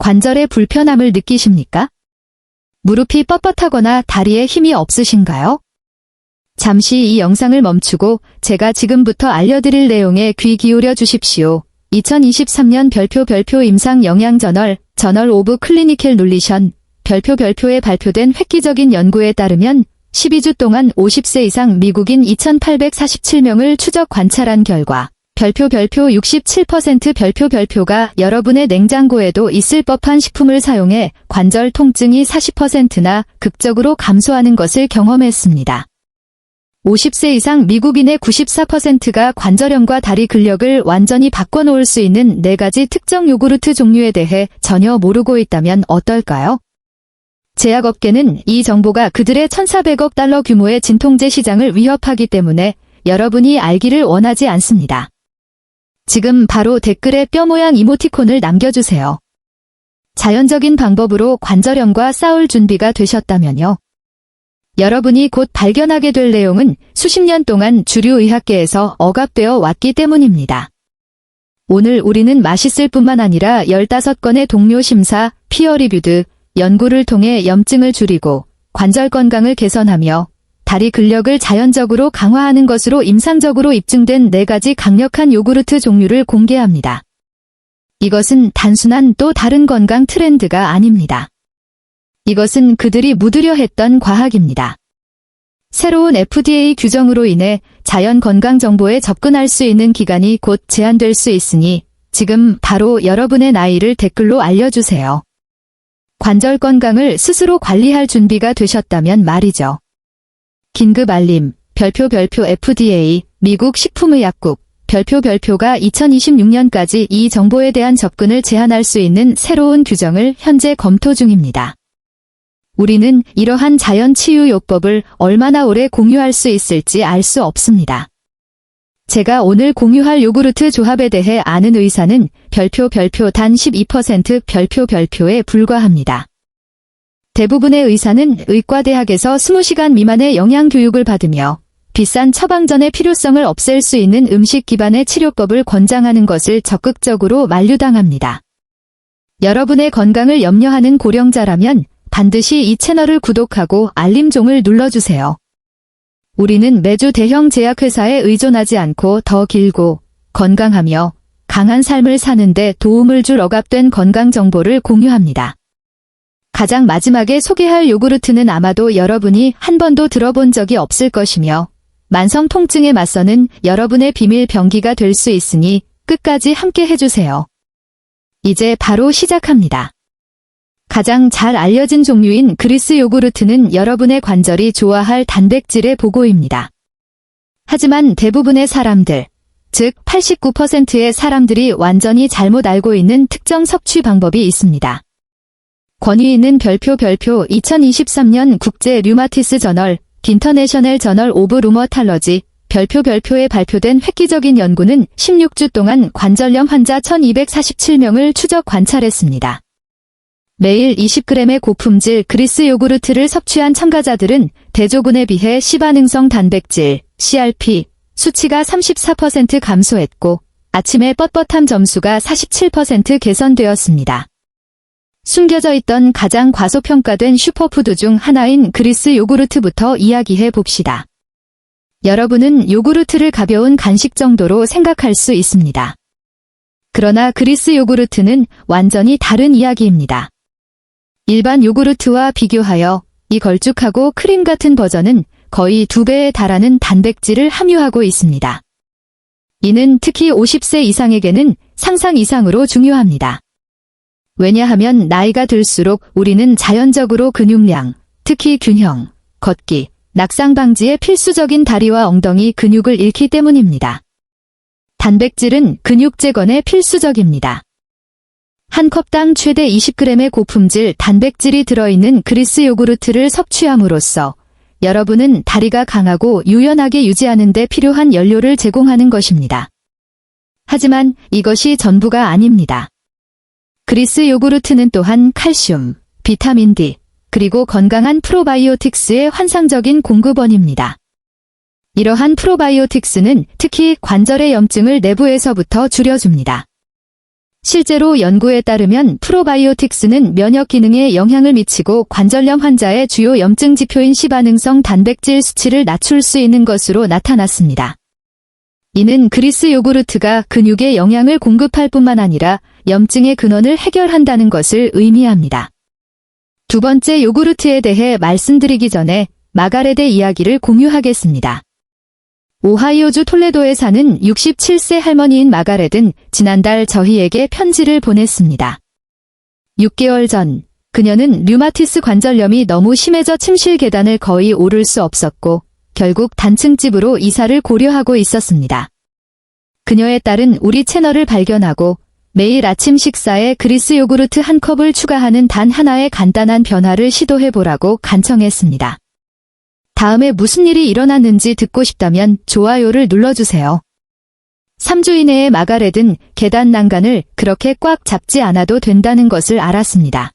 관절의 불편함을 느끼십니까? 무릎이 뻣뻣하거나 다리에 힘이 없으신가요? 잠시 이 영상을 멈추고 제가 지금부터 알려드릴 내용에 귀 기울여 주십시오. 2023년 별표 임상 영양저널 저널 오브 클리니컬 눌리션 별표에 발표된 획기적인 연구에 따르면 12주 동안 50세 이상 미국인 2,847명을 추적 관찰한 결과 별표 67% 별표가 여러분의 냉장고에도 있을 법한 식품을 사용해 관절 통증이 40%나 극적으로 감소하는 것을 경험했습니다. 50세 이상 미국인의 94%가 관절염과 다리 근력을 완전히 바꿔놓을 수 있는 4가지 특정 요구르트 종류에 대해 전혀 모르고 있다면 어떨까요? 제약업계는 이 정보가 그들의 1,400억 달러 규모의 진통제 시장을 위협하기 때문에 여러분이 알기를 원하지 않습니다. 지금 바로 댓글에 뼈 모양 이모티콘을 남겨주세요. 자연적인 방법으로 관절염과 싸울 준비가 되셨다면요. 여러분이 곧 발견하게 될 내용은 수십 년 동안 주류 의학계에서 억압되어 왔기 때문입니다. 오늘 우리는 맛있을 뿐만 아니라 15건의 동료 심사, 피어 리뷰드, 연구를 통해 염증을 줄이고 관절 건강을 개선하며 다리 근력을 자연적으로 강화하는 것으로 임상적으로 입증된 4가지 강력한 요구르트 종류를 공개합니다. 이것은 단순한 또 다른 건강 트렌드가 아닙니다. 이것은 그들이 묻으려 했던 과학입니다. 새로운 FDA 규정으로 인해 자연 건강 정보에 접근할 수 있는 기간이 곧 제한될 수 있으니 지금 바로 여러분의 나이를 댓글로 알려주세요. 관절 건강을 스스로 관리할 준비가 되셨다면 말이죠. 긴급 알림, 별표 FDA, 미국 식품의약국, 별표가 2026년까지 이 정보에 대한 접근을 제한할 수 있는 새로운 규정을 현재 검토 중입니다. 우리는 이러한 자연 치유 요법을 얼마나 오래 공유할 수 있을지 알 수 없습니다. 제가 오늘 공유할 요구르트 조합에 대해 아는 의사는 별표 단 12% 별표에 불과합니다. 대부분의 의사는 의과대학에서 20시간 미만의 영양교육을 받으며 비싼 처방전의 필요성을 없앨 수 있는 음식 기반의 치료법을 권장하는 것을 적극적으로 만류당합니다. 여러분의 건강을 염려하는 고령자라면 반드시 이 채널을 구독하고 알림종을 눌러주세요. 우리는 매주 대형 제약회사에 의존하지 않고 더 길고 건강하며 강한 삶을 사는데 도움을 줄 억압된 건강 정보를 공유합니다. 가장 마지막에 소개할 요구르트는 아마도 여러분이 한 번도 들어본 적이 없을 것이며 만성 통증에 맞서는 여러분의 비밀 병기가 될 수 있으니 끝까지 함께 해주세요. 이제 바로 시작합니다. 가장 잘 알려진 종류인 그리스 요구르트는 여러분의 관절이 좋아할 단백질의 보고입니다. 하지만 대부분의 사람들, 즉 89%의 사람들이 완전히 잘못 알고 있는 특정 섭취 방법이 있습니다. 권위 있는 별표 2023년 국제 류마티스 저널, 인터내셔널 저널 오브 루머탈러지, 별표에 발표된 획기적인 연구는 16주 동안 관절염 환자 1,247명을 추적 관찰했습니다. 매일 20g의 고품질 그리스 요구르트를 섭취한 참가자들은 대조군에 비해 C반응성 단백질, CRP, 수치가 34% 감소했고 아침의 뻣뻣함 점수가 47% 개선되었습니다. 숨겨져 있던 가장 과소평가된 슈퍼푸드 중 하나인 그리스 요구르트부터 이야기해 봅시다. 여러분은 요구르트를 가벼운 간식 정도로 생각할 수 있습니다. 그러나 그리스 요구르트는 완전히 다른 이야기입니다. 일반 요구르트와 비교하여 이 걸쭉하고 크림 같은 버전은 거의 2배에 달하는 단백질을 함유하고 있습니다. 이는 특히 50세 이상에게는 상상 이상으로 중요합니다. 왜냐하면 나이가 들수록 우리는 자연적으로 근육량, 특히 균형, 걷기, 낙상 방지에 필수적인 다리와 엉덩이 근육을 잃기 때문입니다. 단백질은 근육 재건에 필수적입니다. 한 컵당 최대 20g의 고품질 단백질이 들어있는 그리스 요구르트를 섭취함으로써 여러분은 다리가 강하고 유연하게 유지하는 데 필요한 연료를 제공하는 것입니다. 하지만 이것이 전부가 아닙니다. 그리스 요구르트는 또한 칼슘, 비타민 D, 그리고 건강한 프로바이오틱스의 환상적인 공급원입니다. 이러한 프로바이오틱스는 특히 관절의 염증을 내부에서부터 줄여줍니다. 실제로 연구에 따르면 프로바이오틱스는 면역 기능에 영향을 미치고 관절염 환자의 주요 염증 지표인 시반응성 단백질 수치를 낮출 수 있는 것으로 나타났습니다. 이는 그리스 요구르트가 근육에 영양을 공급할 뿐만 아니라 염증의 근원을 해결한다는 것을 의미합니다. 두 번째 요구르트에 대해 말씀드리기 전에 마가렛의 이야기를 공유하겠습니다. 오하이오주 톨레도에 사는 67세 할머니인 마가렛은 지난달 저희에게 편지를 보냈습니다. 6개월 전, 그녀는 류마티스 관절염이 너무 심해져 침실 계단을 거의 오를 수 없었고, 결국 단층집으로 이사를 고려하고 있었습니다. 그녀의 딸은 우리 채널을 발견하고, 매일 아침 식사에 그리스 요구르트 한 컵을 추가하는 단 하나의 간단한 변화를 시도해보라고 간청했습니다. 다음에 무슨 일이 일어났는지 듣고 싶다면 좋아요를 눌러주세요. 3주 이내에 마가렛은 계단 난간을 그렇게 꽉 잡지 않아도 된다는 것을 알았습니다.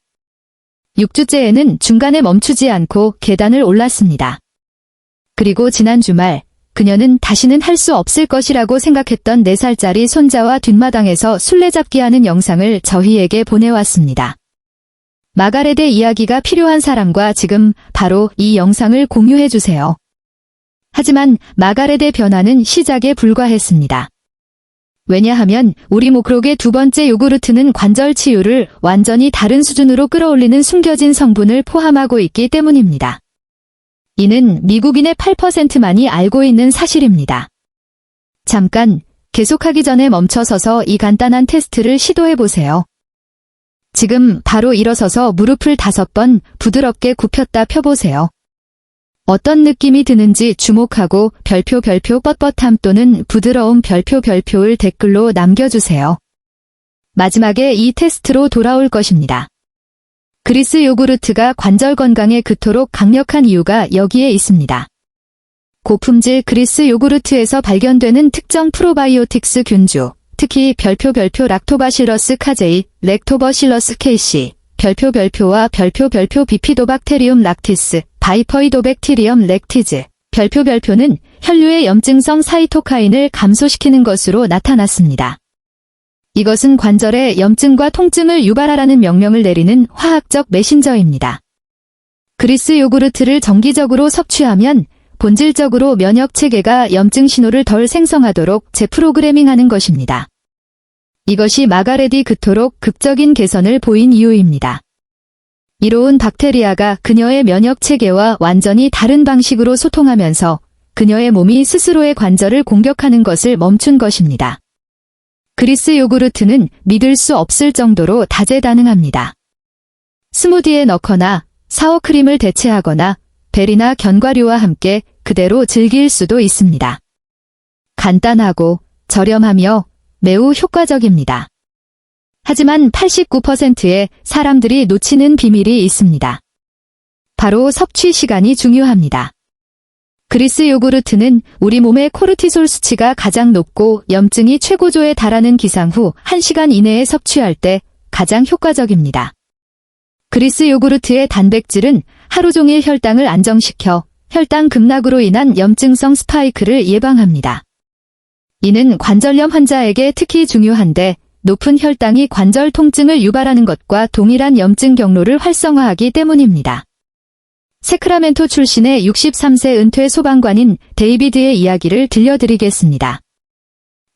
6주째에는 중간에 멈추지 않고 계단을 올랐습니다. 그리고 지난 주말, 그녀는 다시는 할 수 없을 것이라고 생각했던 4살짜리 손자와 뒷마당에서 술래잡기하는 영상을 저희에게 보내왔습니다. 마가렛의 이야기가 필요한 사람과 지금 바로 이 영상을 공유해주세요. 하지만 마가렛의 변화는 시작에 불과했습니다. 왜냐하면 우리 목록의 두 번째 요구르트는 관절 치유를 완전히 다른 수준으로 끌어올리는 숨겨진 성분을 포함하고 있기 때문입니다. 이는 미국인의 8%만이 알고 있는 사실입니다. 잠깐, 계속하기 전에 멈춰서서 이 간단한 테스트를 시도해보세요. 지금 바로 일어서서 무릎을 5번 부드럽게 굽혔다 펴보세요. 어떤 느낌이 드는지 주목하고 별표 뻣뻣함 또는 부드러움 별표를 댓글로 남겨주세요. 마지막에 이 테스트로 돌아올 것입니다. 그리스 요구르트가 관절 건강에 그토록 강력한 이유가 여기에 있습니다. 고품질 그리스 요구르트에서 발견되는 특정 프로바이오틱스 균주, 특히 별표 락토바실러스 카제이, 렉토버실러스 케이시, 별표와 별표 비피도박테리움 락티스, 바이퍼이도백티리엄 렉티즈, 별표는 혈류의 염증성 사이토카인을 감소시키는 것으로 나타났습니다. 이것은 관절에 염증과 통증을 유발하라는 명령을 내리는 화학적 메신저입니다. 그리스 요구르트를 정기적으로 섭취하면 본질적으로 면역 체계가 염증 신호를 덜 생성하도록 재프로그래밍하는 것입니다. 이것이 마가렛이 그토록 극적인 개선을 보인 이유입니다. 이로운 박테리아가 그녀의 면역 체계와 완전히 다른 방식으로 소통하면서 그녀의 몸이 스스로의 관절을 공격하는 것을 멈춘 것입니다. 그리스 요구르트는 믿을 수 없을 정도로 다재다능합니다. 스무디에 넣거나 사워크림을 대체하거나 베리나 견과류와 함께 그대로 즐길 수도 있습니다. 간단하고 저렴하며 매우 효과적입니다. 하지만 89%의 사람들이 놓치는 비밀이 있습니다. 바로 섭취 시간이 중요합니다. 그리스 요구르트는 우리 몸의 코르티솔 수치가 가장 높고 염증이 최고조에 달하는 기상 후 1시간 이내에 섭취할 때 가장 효과적입니다. 그리스 요구르트의 단백질은 하루 종일 혈당을 안정시켜 혈당 급락으로 인한 염증성 스파이크를 예방합니다. 이는 관절염 환자에게 특히 중요한데 높은 혈당이 관절 통증을 유발하는 것과 동일한 염증 경로를 활성화하기 때문입니다. 세크라멘토 출신의 63세 은퇴 소방관인 데이비드의 이야기를 들려드리겠습니다.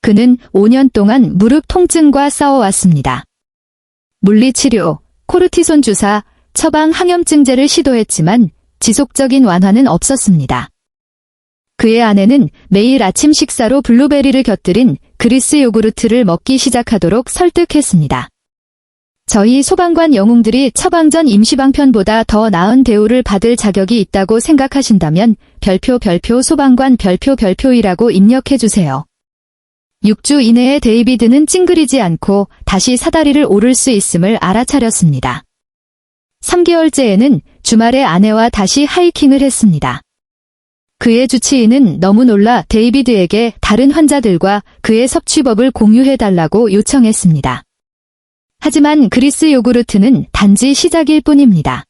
그는 5년 동안 무릎 통증과 싸워왔습니다. 물리치료, 코르티손 주사, 처방 항염증제를 시도했지만 지속적인 완화는 없었습니다. 그의 아내는 매일 아침 식사로 블루베리를 곁들인 그리스 요구르트를 먹기 시작하도록 설득했습니다. 저희 소방관 영웅들이 처방 전 임시방편보다 더 나은 대우를 받을 자격이 있다고 생각하신다면 별표 소방관 별표이라고 입력해주세요. 6주 이내에 데이비드는 찡그리지 않고 다시 사다리를 오를 수 있음을 알아차렸습니다. 3개월째에는 주말에 아내와 다시 하이킹을 했습니다. 그의 주치의는 너무 놀라 데이비드에게 다른 환자들과 그의 섭취법을 공유해달라고 요청했습니다. 하지만 그리스 요구르트는 단지 시작일 뿐입니다.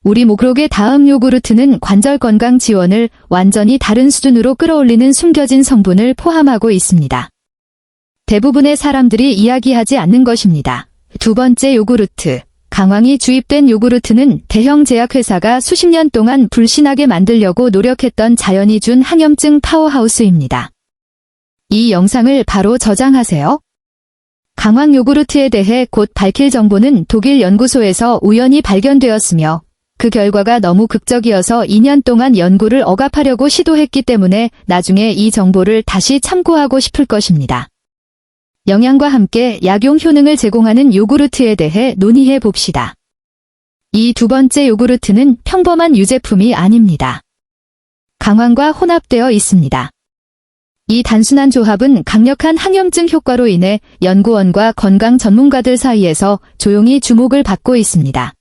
우리 목록의 다음 요구르트는 관절 건강 지원을 완전히 다른 수준으로 끌어올리는 숨겨진 성분을 포함하고 있습니다. 대부분의 사람들이 이야기하지 않는 것입니다. 두 번째, 요구르트. 강황이 주입된 요구르트는 대형 제약회사가 수십 년 동안 불신하게 만들려고 노력했던 자연이 준 항염증 파워하우스입니다. 이 영상을 바로 저장하세요. 강황 요구르트에 대해 곧 밝힐 정보는 독일 연구소에서 우연히 발견되었으며 그 결과가 너무 극적이어서 2년 동안 연구를 억압하려고 시도했기 때문에 나중에 이 정보를 다시 참고하고 싶을 것입니다. 영양과 함께 약용 효능을 제공하는 요구르트에 대해 논의해 봅시다. 이 두 번째 요구르트는 평범한 유제품이 아닙니다. 강황과 혼합되어 있습니다. 이 단순한 조합은 강력한 항염증 효과로 인해 연구원과 건강 전문가들 사이에서 조용히 주목을 받고 있습니다.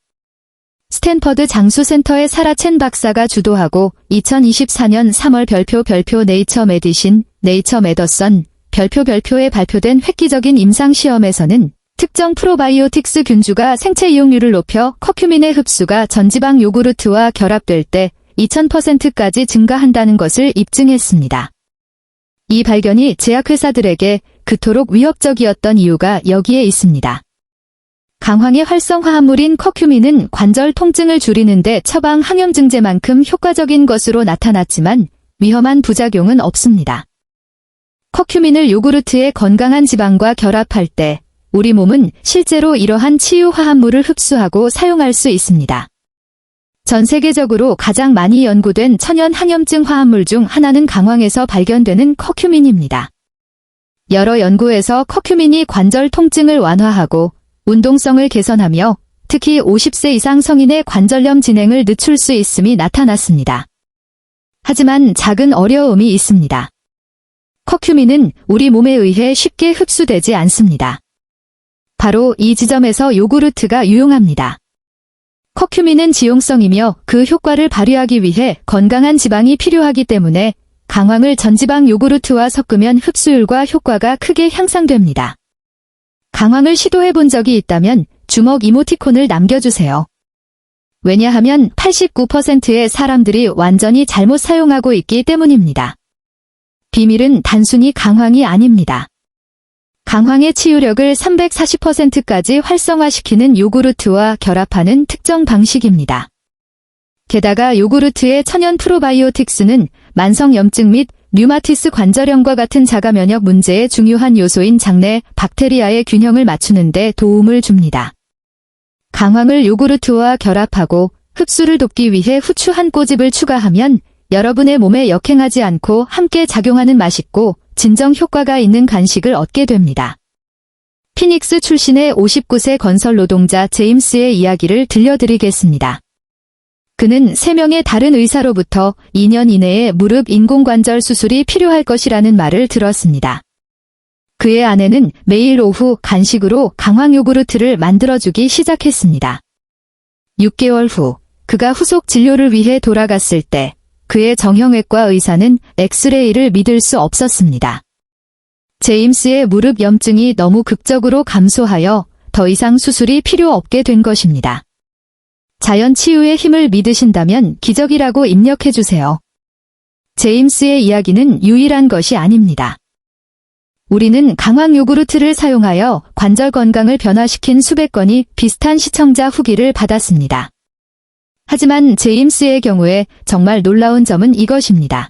스탠퍼드 장수센터의 사라 첸 박사가 주도하고 2024년 3월 별표 네이처 메디신, 네이처 메더선, 별표에 발표된 획기적인 임상시험에서는 특정 프로바이오틱스 균주가 생체 이용률을 높여 커큐민의 흡수가 전지방 요구르트와 결합될 때 2000%까지 증가한다는 것을 입증했습니다. 이 발견이 제약회사들에게 그토록 위협적이었던 이유가 여기에 있습니다. 강황의 활성화합물인 커큐민은 관절 통증을 줄이는데 처방 항염증제만큼 효과적인 것으로 나타났지만 위험한 부작용은 없습니다. 커큐민을 요구르트의 건강한 지방과 결합할 때 우리 몸은 실제로 이러한 치유 화합물을 흡수하고 사용할 수 있습니다. 전 세계적으로 가장 많이 연구된 천연 항염증 화합물 중 하나는 강황에서 발견되는 커큐민입니다. 여러 연구에서 커큐민이 관절 통증을 완화하고 운동성을 개선하며 특히 50세 이상 성인의 관절염 진행을 늦출 수 있음이 나타났습니다. 하지만 작은 어려움이 있습니다. 커큐민은 우리 몸에 의해 쉽게 흡수되지 않습니다. 바로 이 지점에서 요구르트가 유용합니다. 커큐민은 지용성이며 그 효과를 발휘하기 위해 건강한 지방이 필요하기 때문에 강황을 전지방 요구르트와 섞으면 흡수율과 효과가 크게 향상됩니다. 강황을 시도해 본 적이 있다면 주먹 이모티콘을 남겨주세요. 왜냐하면 89%의 사람들이 완전히 잘못 사용하고 있기 때문입니다. 비밀은 단순히 강황이 아닙니다. 강황의 치유력을 340%까지 활성화시키는 요구르트와 결합하는 특정 방식입니다. 게다가 요구르트의 천연 프로바이오틱스는 만성염증 및 류마티스 관절염과 같은 자가 면역 문제의 중요한 요소인 장내 박테리아의 균형을 맞추는 데 도움을 줍니다. 강황을 요구르트와 결합하고 흡수를 돕기 위해 후추 한 꼬집을 추가하면 여러분의 몸에 역행하지 않고 함께 작용하는 맛있고 진정 효과가 있는 간식을 얻게 됩니다. 피닉스 출신의 59세 건설 노동자 제임스의 이야기를 들려드리겠습니다. 그는 3명의 다른 의사로부터 2년 이내에 무릎 인공관절 수술이 필요할 것이라는 말을 들었습니다. 그의 아내는 매일 오후 간식으로 강황 요구르트를 만들어주기 시작했습니다. 6개월 후, 그가 후속 진료를 위해 돌아갔을 때 그의 정형외과 의사는 엑스레이를 믿을 수 없었습니다. 제임스의 무릎 염증이 너무 극적으로 감소하여 더 이상 수술이 필요 없게 된 것입니다. 자연 치유의 힘을 믿으신다면 기적이라고 입력해주세요. 제임스의 이야기는 유일한 것이 아닙니다. 우리는 강황 요구르트를 사용하여 관절 건강을 변화시킨 수백 건이 비슷한 시청자 후기를 받았습니다. 하지만 제임스의 경우에 정말 놀라운 점은 이것입니다.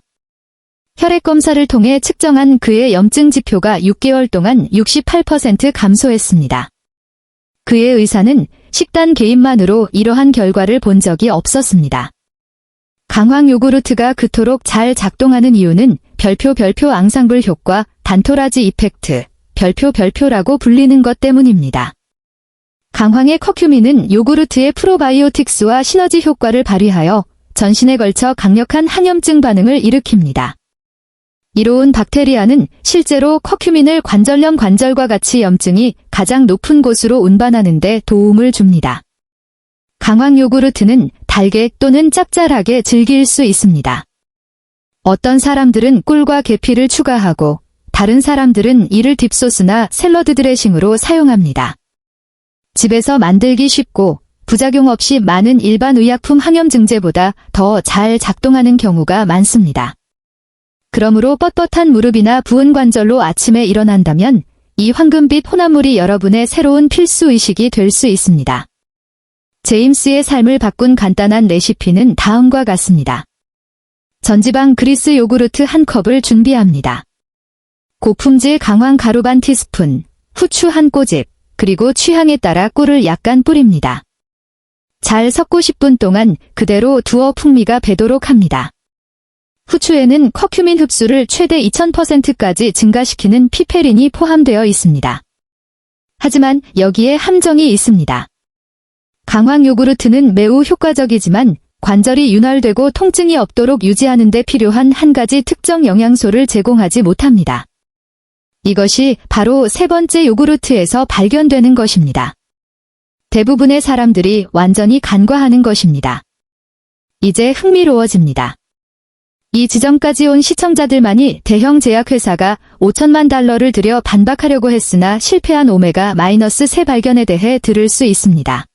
혈액 검사를 통해 측정한 그의 염증 지표가 6개월 동안 68% 감소했습니다. 그의 의사는 식단 개입만으로 이러한 결과를 본 적이 없었습니다. 강황 요구르트가 그토록 잘 작동하는 이유는 별표 앙상블 효과, 단토라지 이펙트, 별표라고 불리는 것 때문입니다. 강황의 커큐민은 요구르트의 프로바이오틱스와 시너지 효과를 발휘하여 전신에 걸쳐 강력한 항염증 반응을 일으킵니다. 이로운 박테리아는 실제로 커큐민을 관절염 관절과 같이 염증이 가장 높은 곳으로 운반하는 데 도움을 줍니다. 강황 요구르트는 달게 또는 짭짤하게 즐길 수 있습니다. 어떤 사람들은 꿀과 계피를 추가하고 다른 사람들은 이를 딥소스나 샐러드 드레싱으로 사용합니다. 집에서 만들기 쉽고 부작용 없이 많은 일반 의약품 항염증제보다 더 잘 작동하는 경우가 많습니다. 그러므로 뻣뻣한 무릎이나 부은 관절로 아침에 일어난다면 이 황금빛 혼합물이 여러분의 새로운 필수 의식이 될 수 있습니다. 제임스의 삶을 바꾼 간단한 레시피는 다음과 같습니다. 전지방 그리스 요구르트 1컵을 준비합니다. 고품질 강황 가루 반 티스푼, 후추 1꼬집, 그리고 취향에 따라 꿀을 약간 뿌립니다. 잘 섞고 10분 동안 그대로 두어 풍미가 배도록 합니다. 후추에는 커큐민 흡수를 최대 2000%까지 증가시키는 피페린이 포함되어 있습니다. 하지만 여기에 함정이 있습니다. 강황 요구르트는 매우 효과적이지만 관절이 윤활되고 통증이 없도록 유지하는 데 필요한 한 가지 특정 영양소를 제공하지 못합니다. 이것이 바로 세 번째 요구르트에서 발견되는 것입니다. 대부분의 사람들이 완전히 간과하는 것입니다. 이제 흥미로워집니다. 이 지점까지 온 시청자들만이 대형 제약회사가 5천만 달러를 들여 반박하려고 했으나 실패한 오메가-3 발견에 대해 들을 수 있습니다.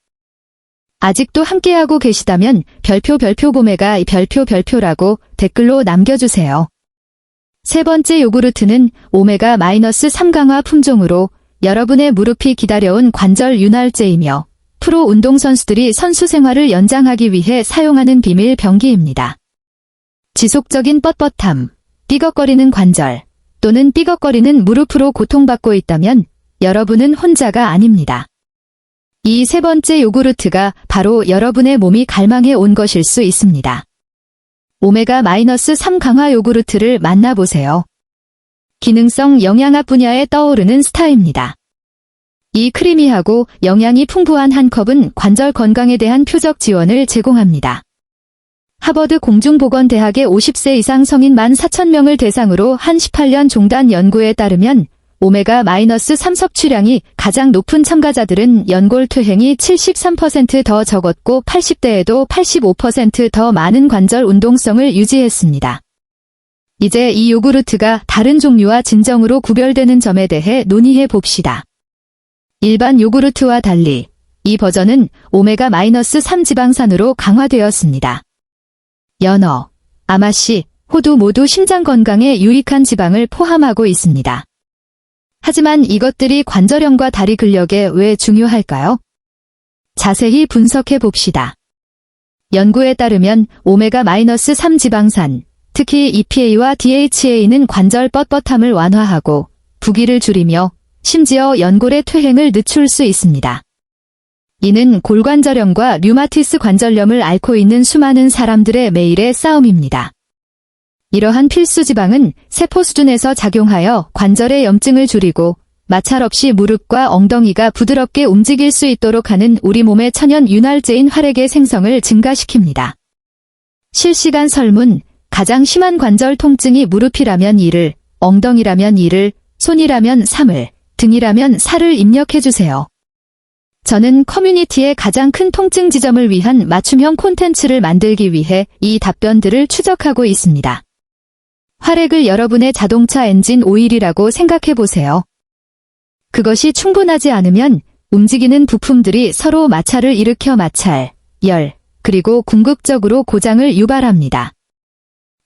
아직도 함께하고 계시다면 별표 오메가 별표라고 댓글로 남겨주세요. 세 번째 요구르트는 오메가-3 강화 품종으로 여러분의 무릎이 기다려온 관절 윤활제이며 프로 운동선수들이 선수 생활을 연장하기 위해 사용하는 비밀 병기입니다. 지속적인 뻣뻣함, 삐걱거리는 관절 또는 삐걱거리는 무릎으로 고통받고 있다면 여러분은 혼자가 아닙니다. 이 세 번째 요구르트가 바로 여러분의 몸이 갈망해 온 것일 수 있습니다. 오메가-3 강화 요구르트를 만나보세요. 기능성 영양학 분야에 떠오르는 스타입니다. 이 크리미하고 영양이 풍부한 한 컵은 관절 건강에 대한 표적 지원을 제공합니다. 하버드 공중보건대학의 50세 이상 성인 14,000명을 대상으로 한 18년 종단 연구에 따르면 오메가-3 섭취량이 가장 높은 참가자들은 연골 퇴행이 73% 더 적었고 80대에도 85% 더 많은 관절 운동성을 유지했습니다. 이제 이 요구르트가 다른 종류와 진정으로 구별되는 점에 대해 논의해 봅시다. 일반 요구르트와 달리 이 버전은 오메가-3 지방산으로 강화되었습니다. 연어, 아마씨, 호두 모두 심장 건강에 유익한 지방을 포함하고 있습니다. 하지만 이것들이 관절형과 다리 근력에 왜 중요할까요? 자세히 분석해 봅시다. 연구에 따르면 오메가-3 지방산, 특히 EPA와 DHA는 관절 뻣뻣함을 완화하고 부기를 줄이며 심지어 연골의 퇴행을 늦출 수 있습니다. 이는 골관절염과 류마티스 관절염을 앓고 있는 수많은 사람들의 매일의 싸움입니다. 이러한 필수 지방은 세포 수준에서 작용하여 관절의 염증을 줄이고 마찰 없이 무릎과 엉덩이가 부드럽게 움직일 수 있도록 하는 우리 몸의 천연 윤활제인 활액의 생성을 증가시킵니다. 실시간 설문, 가장 심한 관절 통증이 무릎이라면 1을, 엉덩이라면 2를, 손이라면 3을, 등이라면 4를 입력해주세요. 저는 커뮤니티의 가장 큰 통증 지점을 위한 맞춤형 콘텐츠를 만들기 위해 이 답변들을 추적하고 있습니다. 활액을 여러분의 자동차 엔진 오일이라고 생각해보세요. 그것이 충분하지 않으면 움직이는 부품들이 서로 마찰을 일으켜 마찰, 열, 그리고 궁극적으로 고장을 유발합니다.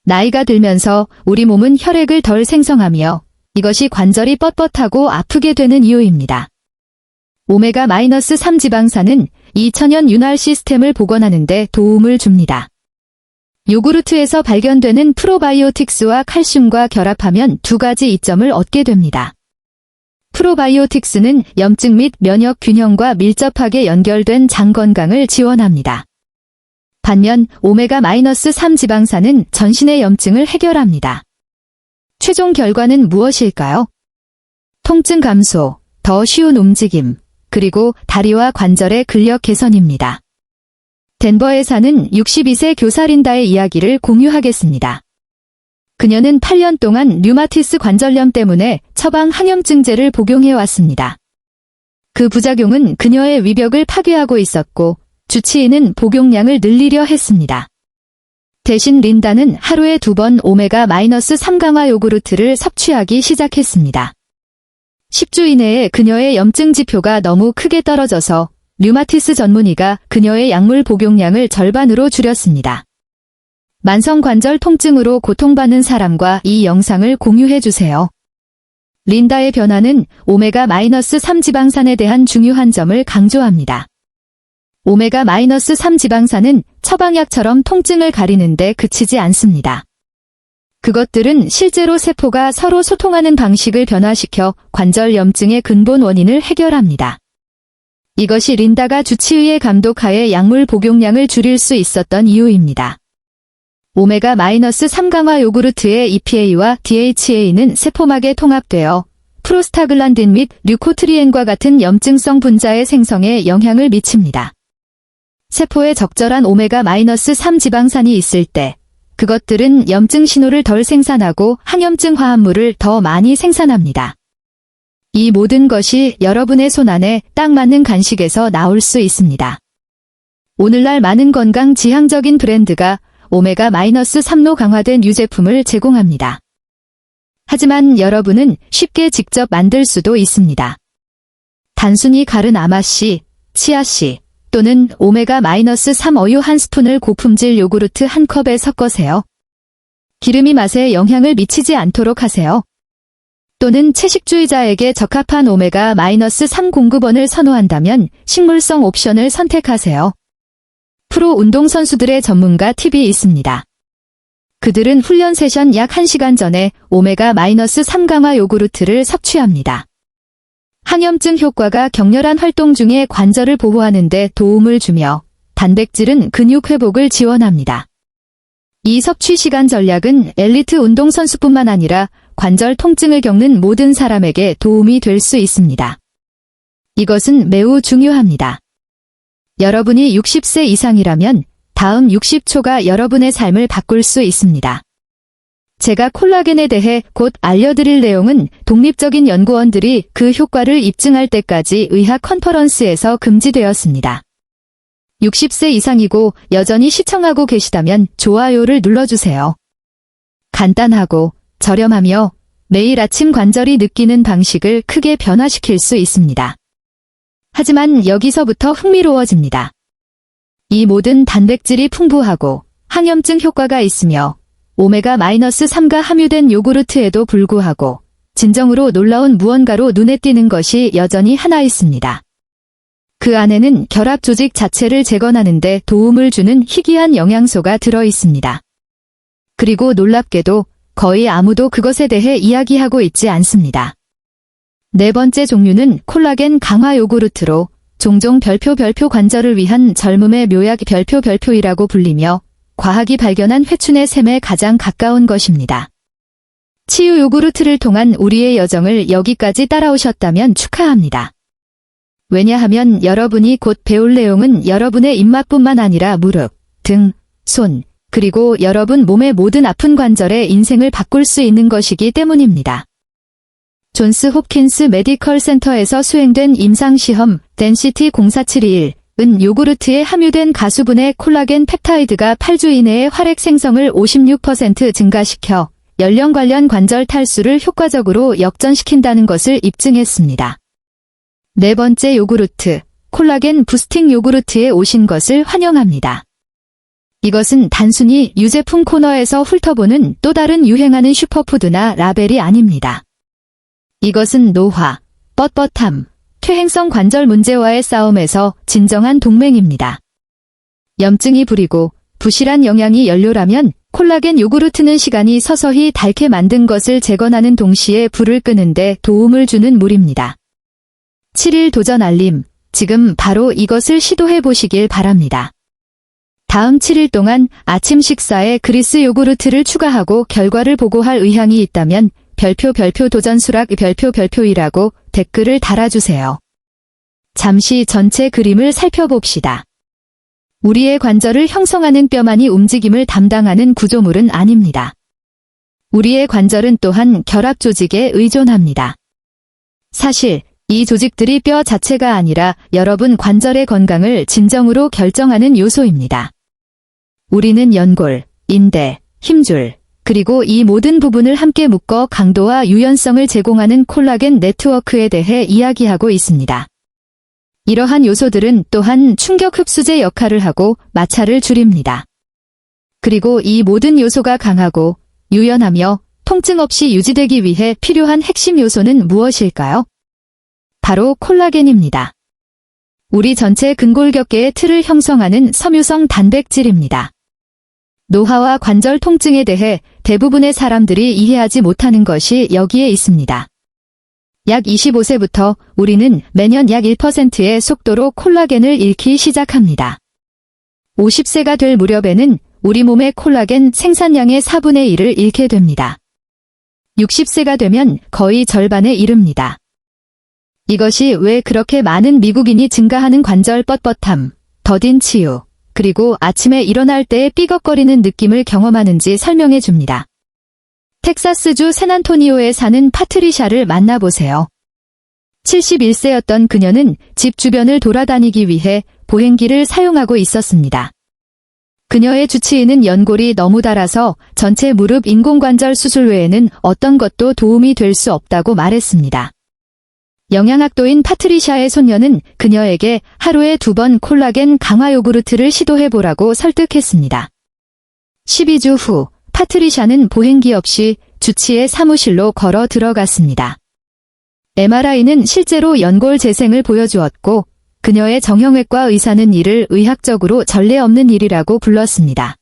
나이가 들면서 우리 몸은 혈액을 덜 생성하며 이것이 관절이 뻣뻣하고 아프게 되는 이유입니다. 오메가-3 지방산은 이 천연 윤활 시스템을 복원하는 데 도움을 줍니다. 요구르트에서 발견되는 프로바이오틱스와 칼슘과 결합하면 두 가지 이점을 얻게 됩니다. 프로바이오틱스는 염증 및 면역 균형과 밀접하게 연결된 장 건강을 지원합니다. 반면 오메가-3 지방산은 전신의 염증을 해결합니다. 최종 결과는 무엇일까요? 통증 감소, 더 쉬운 움직임, 그리고 다리와 관절의 근력 개선입니다. 덴버에 사는 62세 교사 린다의 이야기를 공유하겠습니다. 그녀는 8년 동안 류마티스 관절염 때문에 처방 항염증제를 복용해왔습니다. 그 부작용은 그녀의 위벽을 파괴하고 있었고 주치의는 복용량을 늘리려 했습니다. 대신 린다는 하루에 2번 오메가-3 강화 요구르트를 섭취하기 시작했습니다. 10주 이내에 그녀의 염증 지표가 너무 크게 떨어져서 류마티스 전문의가 그녀의 약물 복용량을 절반으로 줄였습니다. 만성 관절 통증으로 고통받는 사람과 이 영상을 공유해 주세요. 린다의 변화는 오메가-3 지방산에 대한 중요한 점을 강조합니다. 오메가-3 지방산은 처방약처럼 통증을 가리는데 그치지 않습니다. 그것들은 실제로 세포가 서로 소통하는 방식을 변화시켜 관절 염증의 근본 원인을 해결합니다. 이것이 린다가 주치의의 감독하에 약물 복용량을 줄일 수 있었던 이유입니다. 오메가-3 강화 요구르트의 EPA와 DHA는 세포막에 통합되어 프로스타글란딘 및 류코트리엔과 같은 염증성 분자의 생성에 영향을 미칩니다. 세포에 적절한 오메가-3 지방산이 있을 때 그것들은 염증 신호를 덜 생산하고 항염증 화합물을 더 많이 생산합니다. 이 모든 것이 여러분의 손안에 딱 맞는 간식에서 나올 수 있습니다. 오늘날 많은 건강 지향적인 브랜드가 오메가-3로 강화된 유제품을 제공합니다. 하지만 여러분은 쉽게 직접 만들 수도 있습니다. 단순히 갈은 아마씨, 치아씨 또는 오메가-3 어유 한 스푼을 고품질 요구르트 한 컵에 섞으세요. 기름이 맛에 영향을 미치지 않도록 하세요. 또는 채식주의자에게 적합한 오메가-3 공급원을 선호한다면 식물성 옵션을 선택하세요. 프로 운동선수들의 전문가 팁이 있습니다. 그들은 훈련 세션 약 1시간 전에 오메가-3 강화 요구르트를 섭취합니다. 항염증 효과가 격렬한 활동 중에 관절을 보호하는 데 도움을 주며 단백질은 근육 회복을 지원합니다. 이 섭취 시간 전략은 엘리트 운동선수뿐만 아니라 관절 통증을 겪는 모든 사람에게 도움이 될 수 있습니다. 이것은 매우 중요합니다. 여러분이 60세 이상이라면 다음 60초가 여러분의 삶을 바꿀 수 있습니다. 제가 콜라겐에 대해 곧 알려드릴 내용은 독립적인 연구원들이 그 효과를 입증할 때까지 의학 컨퍼런스에서 금지되었습니다. 60세 이상이고 여전히 시청하고 계시다면 좋아요를 눌러주세요. 간단하고 저렴하며 매일 아침 관절이 느끼는 방식을 크게 변화시킬 수 있습니다. 하지만 여기서부터 흥미로워집니다. 이 모든 단백질이 풍부하고 항염증 효과가 있으며 오메가-3가 함유된 요구르트에도 불구하고 진정으로 놀라운 무언가로 눈에 띄는 것이 여전히 하나 있습니다. 그 안에는 결합 조직 자체를 재건하는 데 도움을 주는 희귀한 영양소가 들어 있습니다. 그리고 놀랍게도 거의 아무도 그것에 대해 이야기하고 있지 않습니다. 네 번째 종류는 콜라겐 강화 요구르트로 종종 별표 관절을 위한 젊음의 묘약 별표이라고 불리며 과학이 발견한 회춘의 샘에 가장 가까운 것입니다. 치유 요구르트를 통한 우리의 여정을 여기까지 따라오셨다면 축하합니다. 왜냐하면 여러분이 곧 배울 내용은 여러분의 입맛뿐만 아니라 무릎, 등, 손, 그리고 여러분 몸의 모든 아픈 관절의 인생을 바꿀 수 있는 것이기 때문입니다. 존스 홉킨스 메디컬 센터에서 수행된 임상시험 덴시티 04721은 요구르트에 함유된 가수분해 콜라겐 펩타이드가 8주 이내에 활액 생성을 56% 증가시켜 연령 관련 관절 탈수를 효과적으로 역전시킨다는 것을 입증했습니다. 네 번째 요구르트, 콜라겐 부스팅 요구르트에 오신 것을 환영합니다. 이것은 단순히 유제품 코너에서 훑어보는 또 다른 유행하는 슈퍼푸드나 라벨이 아닙니다. 이것은 노화, 뻣뻣함, 퇴행성 관절 문제와의 싸움에서 진정한 동맹입니다. 염증이 부리고 부실한 영양이 연료라면 콜라겐 요구르트는 시간이 서서히 닳게 만든 것을 재건하는 동시에 불을 끄는데 도움을 주는 물입니다. 7일 도전 알림, 지금 바로 이것을 시도해 보시길 바랍니다. 다음 7일 동안 아침 식사에 그리스 요구르트를 추가하고 결과를 보고할 의향이 있다면 별표 도전 수락 별표이라고 댓글을 달아주세요. 잠시 전체 그림을 살펴봅시다. 우리의 관절을 형성하는 뼈만이 움직임을 담당하는 구조물은 아닙니다. 우리의 관절은 또한 결합 조직에 의존합니다. 사실 이 조직들이 뼈 자체가 아니라 여러분 관절의 건강을 진정으로 결정하는 요소입니다. 우리는 연골, 인대, 힘줄, 그리고 이 모든 부분을 함께 묶어 강도와 유연성을 제공하는 콜라겐 네트워크에 대해 이야기하고 있습니다. 이러한 요소들은 또한 충격 흡수제 역할을 하고 마찰을 줄입니다. 그리고 이 모든 요소가 강하고 유연하며 통증 없이 유지되기 위해 필요한 핵심 요소는 무엇일까요? 바로 콜라겐입니다. 우리 전체 근골격계의 틀을 형성하는 섬유성 단백질입니다. 노화와 관절 통증에 대해 대부분의 사람들이 이해하지 못하는 것이 여기에 있습니다. 약 25세부터 우리는 매년 약 1%의 속도로 콜라겐을 잃기 시작합니다. 50세가 될 무렵에는 우리 몸의 콜라겐 생산량의 4분의 1을 잃게 됩니다. 60세가 되면 거의 절반에 이릅니다. 이것이 왜 그렇게 많은 미국인이 증가하는 관절 뻣뻣함, 더딘 치유, 그리고 아침에 일어날 때의 삐걱거리는 느낌을 경험하는지 설명해 줍니다. 텍사스주 샌안토니오에 사는 파트리샤를 만나보세요. 71세였던 그녀는 집 주변을 돌아다니기 위해 보행기를 사용하고 있었습니다. 그녀의 주치의는 연골이 너무 닳아서 전체 무릎 인공관절 수술 외에는 어떤 것도 도움이 될 수 없다고 말했습니다. 영양학도인 파트리샤의 손녀는 그녀에게 하루에 2번 콜라겐 강화 요구르트를 시도해보라고 설득했습니다. 12주 후 파트리샤는 보행기 없이 주치의 사무실로 걸어 들어갔습니다. MRI는 실제로 연골 재생을 보여주었고 그녀의 정형외과 의사는 이를 의학적으로 전례 없는 일이라고 불렀습니다.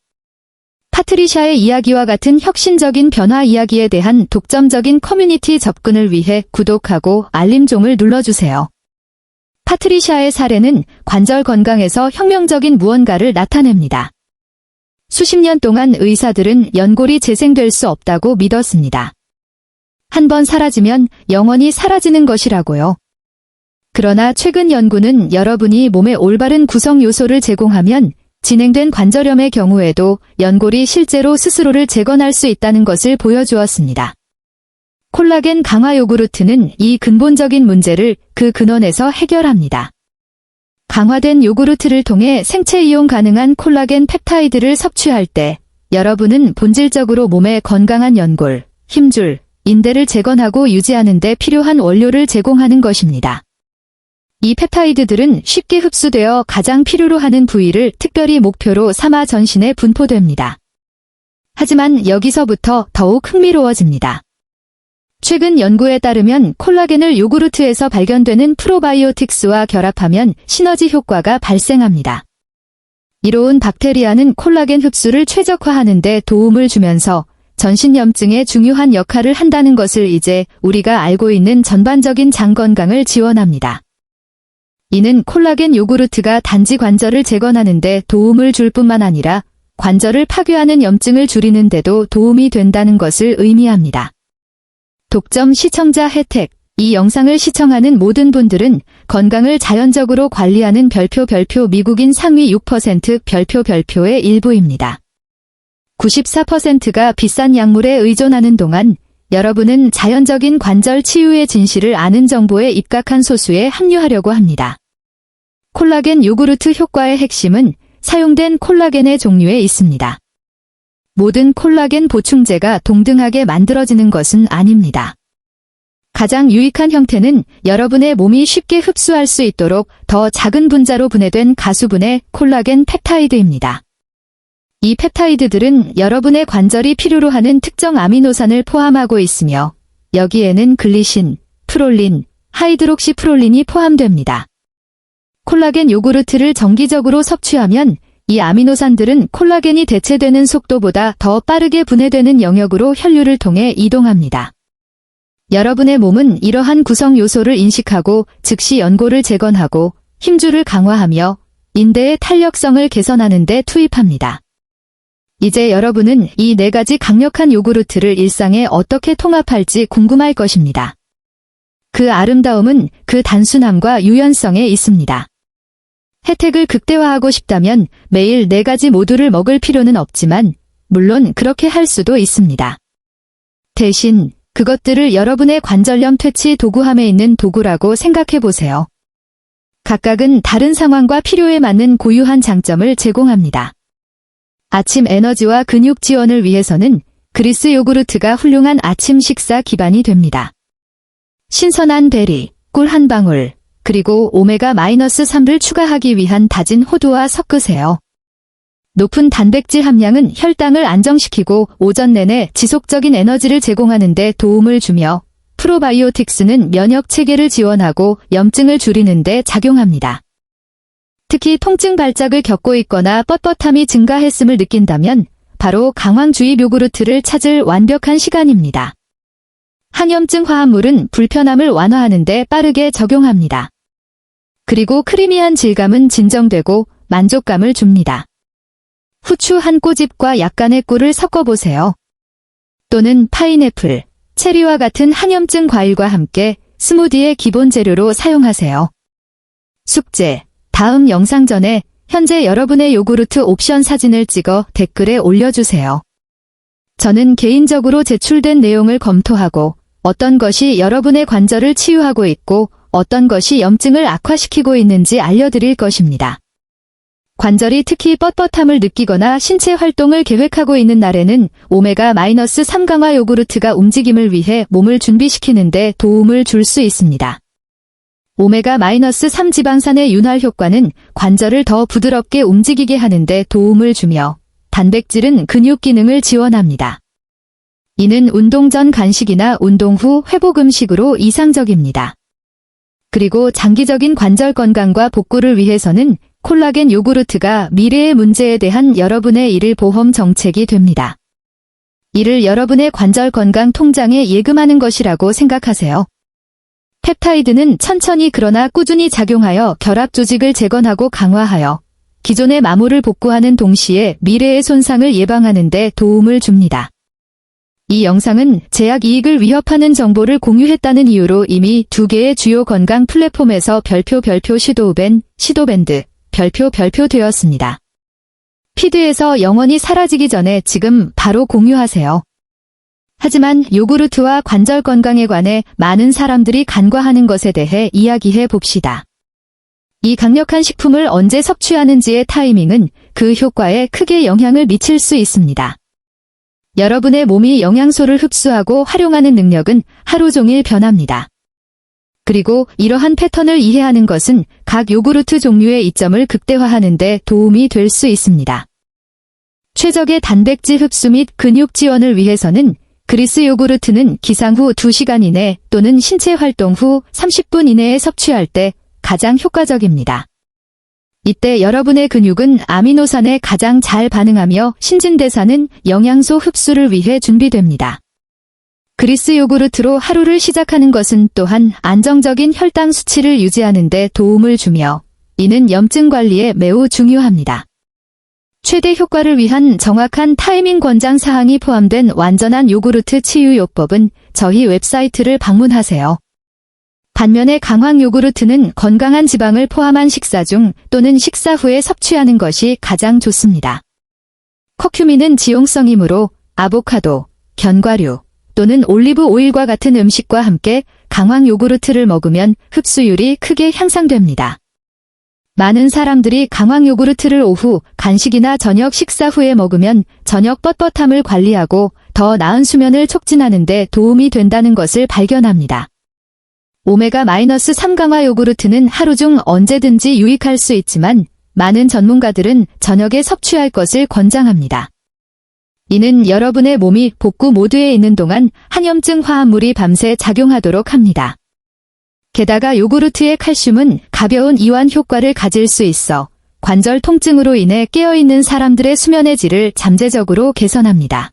파트리샤의 이야기와 같은 혁신적인 변화 이야기에 대한 독점적인 커뮤니티 접근을 위해 구독하고 알림종을 눌러주세요. 파트리샤의 사례는 관절 건강에서 혁명적인 무언가를 나타냅니다. 수십 년 동안 의사들은 연골이 재생될 수 없다고 믿었습니다. 한번 사라지면 영원히 사라지는 것이라고요. 그러나 최근 연구는 여러분이 몸의 올바른 구성 요소를 제공하면 진행된 관절염의 경우에도 연골이 실제로 스스로를 재건할 수 있다는 것을 보여주었습니다. 콜라겐 강화 요구르트는 이 근본적인 문제를 그 근원에서 해결합니다. 강화된 요구르트를 통해 생체 이용 가능한 콜라겐 펩타이드를 섭취할 때 여러분은 본질적으로 몸에 건강한 연골, 힘줄, 인대를 재건하고 유지하는 데 필요한 원료를 제공하는 것입니다. 이 펩타이드들은 쉽게 흡수되어 가장 필요로 하는 부위를 특별히 목표로 삼아 전신에 분포됩니다. 하지만 여기서부터 더욱 흥미로워집니다. 최근 연구에 따르면 콜라겐을 요구르트에서 발견되는 프로바이오틱스와 결합하면 시너지 효과가 발생합니다. 이로운 박테리아는 콜라겐 흡수를 최적화하는 데 도움을 주면서 전신염증에 중요한 역할을 한다는 것을 이제 우리가 알고 있는 전반적인 장 건강을 지원합니다. 이는 콜라겐 요구르트가 단지 관절을 재건하는 데 도움을 줄 뿐만 아니라 관절을 파괴하는 염증을 줄이는 데도 도움이 된다는 것을 의미합니다. 독점 시청자 혜택. 이 영상을 시청하는 모든 분들은 건강을 자연적으로 관리하는 별표 미국인 상위 6% 별표의 일부입니다. 94%가 비싼 약물에 의존하는 동안 여러분은 자연적인 관절 치유의 진실을 아는 정보에 입각한 소수에 합류하려고 합니다. 콜라겐 요구르트 효과의 핵심은 사용된 콜라겐의 종류에 있습니다. 모든 콜라겐 보충제가 동등하게 만들어지는 것은 아닙니다. 가장 유익한 형태는 여러분의 몸이 쉽게 흡수할 수 있도록 더 작은 분자로 분해된 가수분해 콜라겐 펩타이드입니다. 이 펩타이드들은 여러분의 관절이 필요로 하는 특정 아미노산을 포함하고 있으며 여기에는 글리신, 프롤린, 하이드록시프롤린이 포함됩니다. 콜라겐 요구르트를 정기적으로 섭취하면 이 아미노산들은 콜라겐이 대체되는 속도보다 더 빠르게 분해되는 영역으로 혈류를 통해 이동합니다. 여러분의 몸은 이러한 구성 요소를 인식하고 즉시 연골을 재건하고 힘줄을 강화하며 인대의 탄력성을 개선하는 데 투입합니다. 이제 여러분은 이 4가지 강력한 요구르트를 일상에 어떻게 통합할지 궁금할 것입니다. 그 아름다움은 그 단순함과 유연성에 있습니다. 혜택을 극대화하고 싶다면 매일 4가지 모두를 먹을 필요는 없지만 물론 그렇게 할 수도 있습니다. 대신 그것들을 여러분의 관절염 퇴치 도구함에 있는 도구라고 생각해 보세요. 각각은 다른 상황과 필요에 맞는 고유한 장점을 제공합니다. 아침 에너지와 근육 지원을 위해서는 그리스 요구르트가 훌륭한 아침 식사 기반이 됩니다. 신선한 베리, 꿀 한 방울, 그리고 오메가-3를 추가하기 위한 다진 호두와 섞으세요. 높은 단백질 함량은 혈당을 안정시키고 오전 내내 지속적인 에너지를 제공하는 데 도움을 주며 프로바이오틱스는 면역 체계를 지원하고 염증을 줄이는 데 작용합니다. 특히 통증 발작을 겪고 있거나 뻣뻣함이 증가했음을 느낀다면 바로 강황주입 요구르트를 찾을 완벽한 시간입니다. 항염증 화합물은 불편함을 완화하는 데 빠르게 적용합니다. 그리고 크리미한 질감은 진정되고 만족감을 줍니다. 후추 한 꼬집과 약간의 꿀을 섞어보세요. 또는 파인애플, 체리와 같은 항염증 과일과 함께 스무디의 기본 재료로 사용하세요. 숙제, 다음 영상 전에 현재 여러분의 요구르트 옵션 사진을 찍어 댓글에 올려주세요. 저는 개인적으로 제출된 내용을 검토하고 어떤 것이 여러분의 관절을 치유하고 있고 어떤 것이 염증을 악화시키고 있는지 알려드릴 것입니다. 관절이 특히 뻣뻣함을 느끼거나 신체 활동을 계획하고 있는 날에는 오메가-3 강화 요구르트가 움직임을 위해 몸을 준비시키는 데 도움을 줄 수 있습니다. 오메가-3 지방산의 윤활 효과는 관절을 더 부드럽게 움직이게 하는 데 도움을 주며 단백질은 근육 기능을 지원합니다. 이는 운동 전 간식이나 운동 후 회복 음식으로 이상적입니다. 그리고 장기적인 관절 건강과 복구를 위해서는 콜라겐 요구르트가 미래의 문제에 대한 여러분의 일일 보험 정책이 됩니다. 이를 여러분의 관절 건강 통장에 예금하는 것이라고 생각하세요. 펩타이드는 천천히 그러나 꾸준히 작용하여 결합 조직을 재건하고 강화하여 기존의 마모를 복구하는 동시에 미래의 손상을 예방하는 데 도움을 줍니다. 이 영상은 제약 이익을 위협하는 정보를 공유했다는 이유로 이미 2개의 주요 건강 플랫폼에서 별표 시도밴드 별표 되었습니다. 피드에서 영원히 사라지기 전에 지금 바로 공유하세요. 하지만 요구르트와 관절 건강에 관해 많은 사람들이 간과하는 것에 대해 이야기해 봅시다. 이 강력한 식품을 언제 섭취하는지의 타이밍은 그 효과에 크게 영향을 미칠 수 있습니다. 여러분의 몸이 영양소를 흡수하고 활용하는 능력은 하루 종일 변합니다. 그리고 이러한 패턴을 이해하는 것은 각 요구르트 종류의 이점을 극대화하는 데 도움이 될 수 있습니다. 최적의 단백질 흡수 및 근육 지원을 위해서는 그리스 요구르트는 기상 후 2시간 이내 또는 신체 활동 후 30분 이내에 섭취할 때 가장 효과적입니다. 이때 여러분의 근육은 아미노산에 가장 잘 반응하며 신진대사는 영양소 흡수를 위해 준비됩니다. 그리스 요구르트로 하루를 시작하는 것은 또한 안정적인 혈당 수치를 유지하는 데 도움을 주며 이는 염증 관리에 매우 중요합니다. 최대 효과를 위한 정확한 타이밍 권장 사항이 포함된 완전한 요구르트 치유요법은 저희 웹사이트를 방문하세요. 반면에 강황 요구르트는 건강한 지방을 포함한 식사 중 또는 식사 후에 섭취하는 것이 가장 좋습니다. 커큐민은 지용성이므로 아보카도, 견과류 또는 올리브 오일과 같은 음식과 함께 강황 요구르트를 먹으면 흡수율이 크게 향상됩니다. 많은 사람들이 강황 요구르트를 오후 간식이나 저녁 식사 후에 먹으면 저녁 뻣뻣함을 관리하고 더 나은 수면을 촉진하는 데 도움이 된다는 것을 발견합니다. 오메가-3 강화 요구르트는 하루 중 언제든지 유익할 수 있지만 많은 전문가들은 저녁에 섭취할 것을 권장합니다. 이는 여러분의 몸이 복구 모드에 있는 동안 항염증 화합물이 밤새 작용하도록 합니다. 게다가 요구르트의 칼슘은 가벼운 이완 효과를 가질 수 있어 관절 통증으로 인해 깨어있는 사람들의 수면의 질을 잠재적으로 개선합니다.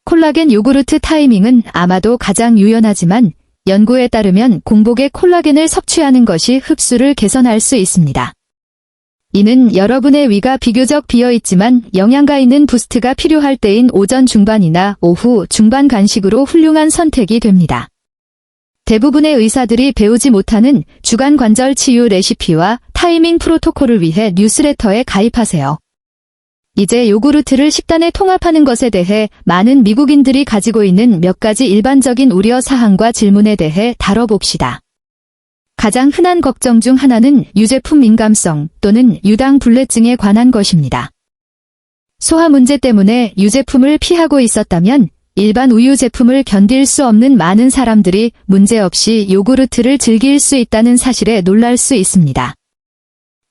콜라겐 요구르트 타이밍은 아마도 가장 유연하지만 연구에 따르면 공복에 콜라겐을 섭취하는 것이 흡수를 개선할 수 있습니다. 이는 여러분의 위가 비교적 비어있지만 영양가 있는 부스트가 필요할 때인 오전 중반이나 오후 중반 간식으로 훌륭한 선택이 됩니다. 대부분의 의사들이 배우지 못하는 주간 관절 치유 레시피와 타이밍 프로토콜을 위해 뉴스레터에 가입하세요. 이제 요구르트를 식단에 통합하는 것에 대해 많은 미국인들이 가지고 있는 몇 가지 일반적인 우려 사항과 질문에 대해 다뤄봅시다. 가장 흔한 걱정 중 하나는 유제품 민감성 또는 유당불내증에 관한 것입니다. 소화 문제 때문에 유제품을 피하고 있었다면 일반 우유 제품을 견딜 수 없는 많은 사람들이 문제없이 요구르트를 즐길 수 있다는 사실에 놀랄 수 있습니다.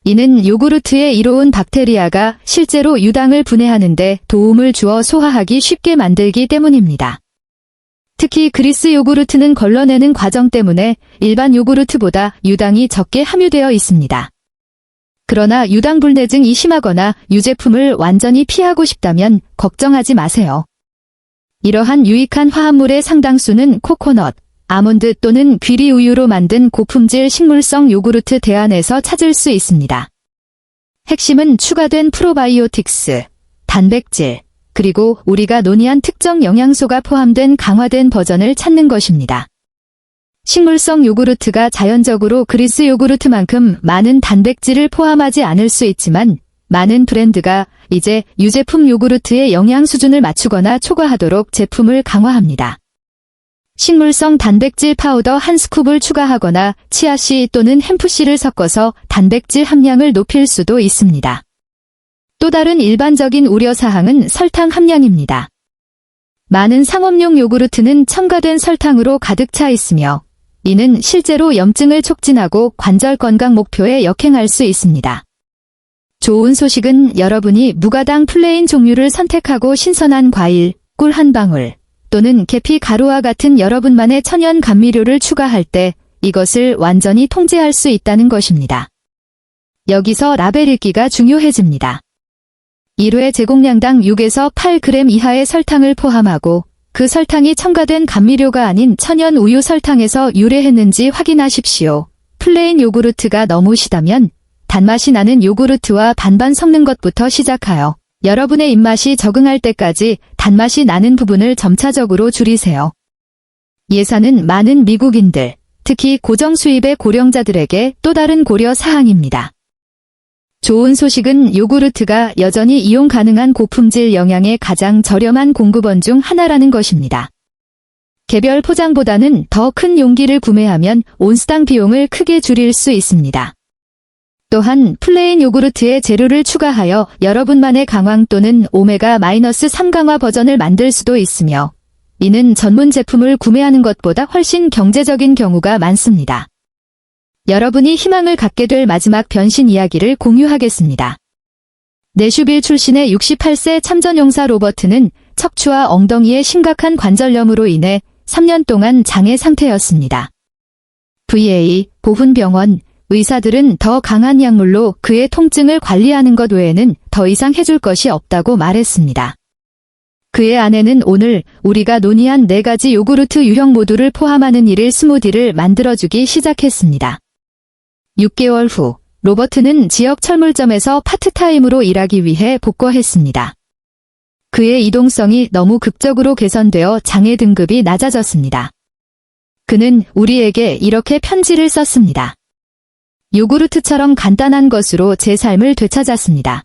이는 요구르트에 이로운 박테리아가 실제로 유당을 분해하는데 도움을 주어 소화하기 쉽게 만들기 때문입니다. 특히 그리스 요구르트는 걸러내는 과정 때문에 일반 요구르트보다 유당이 적게 함유되어 있습니다. 그러나 유당불내증이 심하거나 유제품을 완전히 피하고 싶다면 걱정하지 마세요. 이러한 유익한 화합물의 상당수는 코코넛, 아몬드 또는 귀리 우유로 만든 고품질 식물성 요구르트 대안에서 찾을 수 있습니다. 핵심은 추가된 프로바이오틱스, 단백질, 그리고 우리가 논의한 특정 영양소가 포함된 강화된 버전을 찾는 것입니다. 식물성 요구르트가 자연적으로 그리스 요구르트만큼 많은 단백질을 포함하지 않을 수 있지만 많은 브랜드가 이제 유제품 요구르트의 영양 수준을 맞추거나 초과하도록 제품을 강화합니다. 식물성 단백질 파우더 한 스쿱을 추가하거나 치아씨 또는 햄프씨를 섞어서 단백질 함량을 높일 수도 있습니다. 또 다른 일반적인 우려사항은 설탕 함량입니다. 많은 상업용 요구르트는 첨가된 설탕으로 가득 차 있으며 이는 실제로 염증을 촉진하고 관절 건강 목표에 역행할 수 있습니다. 좋은 소식은 여러분이 무가당 플레인 종류를 선택하고 신선한 과일, 꿀 한 방울 또는 계피 가루와 같은 여러분만의 천연 감미료를 추가할 때 이것을 완전히 통제할 수 있다는 것입니다. 여기서 라벨 읽기가 중요해집니다. 1회 제공량당 6에서 8g 이하의 설탕을 포함하고 그 설탕이 첨가된 감미료가 아닌 천연 우유 설탕에서 유래했는지 확인하십시오. 플레인 요구르트가 너무 시다면 단맛이 나는 요구르트와 반반 섞는 것부터 시작하여 여러분의 입맛이 적응할 때까지 단맛이 나는 부분을 점차적으로 줄이세요. 예산은 많은 미국인들, 특히 고정 수입의 고령자들에게 또 다른 고려 사항입니다. 좋은 소식은 요구르트가 여전히 이용 가능한 고품질 영양의 가장 저렴한 공급원 중 하나라는 것입니다. 개별 포장보다는 더 큰 용기를 구매하면 온스당 비용을 크게 줄일 수 있습니다. 또한 플레인 요구르트에 재료를 추가하여 여러분만의 강황 또는 오메가-3 강화 버전을 만들 수도 있으며 이는 전문 제품을 구매하는 것보다 훨씬 경제적인 경우가 많습니다. 여러분이 희망을 갖게 될 마지막 변신 이야기를 공유하겠습니다. 내슈빌 출신의 68세 참전용사 로버트는 척추와 엉덩이의 심각한 관절염으로 인해 3년 동안 장애 상태였습니다. VA, 보훈병원, 의사들은 더 강한 약물로 그의 통증을 관리하는 것 외에는 더 이상 해줄 것이 없다고 말했습니다. 그의 아내는 오늘 우리가 논의한 4가지 요구르트 유형 모두를 포함하는 1일 스무디를 만들어주기 시작했습니다. 6개월 후, 로버트는 지역 철물점에서 파트타임으로 일하기 위해 복거했습니다. 그의 이동성이 너무 극적으로 개선되어 장애 등급이 낮아졌습니다. 그는 우리에게 이렇게 편지를 썼습니다. 요구르트처럼 간단한 것으로 제 삶을 되찾았습니다.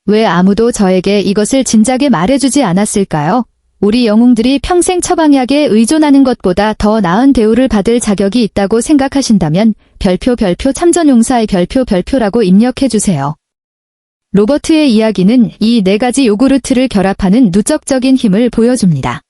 왜 아무도 저에게 이것을 진작에 말해주지 않았을까요? 우리 영웅들이 평생 처방약에 의존하는 것보다 더 나은 대우를 받을 자격이 있다고 생각하신다면 별표 참전용사의 별표라고 입력해주세요. 로버트의 이야기는 이 4가지 요구르트를 결합하는 누적적인 힘을 보여줍니다.